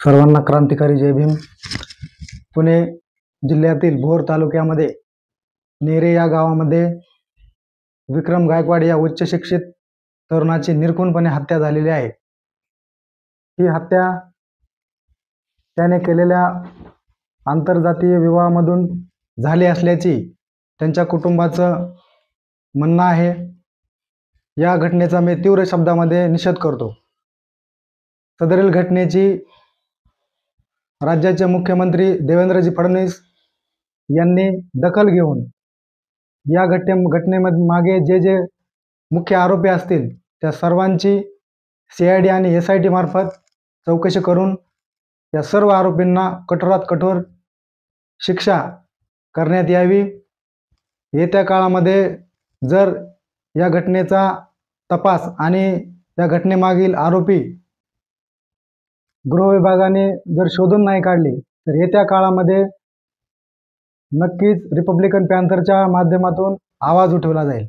सर्वांना क्रांतिकारी जय भीम। पुणे जिल्ह्यातील भोर तालुक्यामध्ये नेरे या गावामध्ये विक्रम गायकवाड या उच्च शिक्षित तरुणाची निर्खुनपणे हत्या झालेली आहे। ही हत्या त्याने केलेल्या आंतरजातीय विवाहामधून झाली असल्याची त्यांच्या कुटुंबाचं म्हणणं आहे। या घटनेचा मी तीव्र शब्दामध्ये निषेध करतो। सदरील घटनेची राज्याचे मुख्यमंत्री देवेंद्रजी फडणवीस यांनी दखल घेऊन या घटनेमध्ये मागे जे मुख्य आरोपी असतील त्या सर्वांची CID आणि SIT मार्फत चौकशी करून या सर्व आरोपींना कठोरात कठोर शिक्षा करण्यात यावी। येत्या काळामध्ये जर या घटनेचा तपास आणि या घटनेमागील आरोपी गृह विभागाने जर शोधून नाही काढले तर येत्या काळामध्ये नक्कीच रिपब्लिकन पॅन्थरच्या माध्यमातून आवाज उठवला जाईल।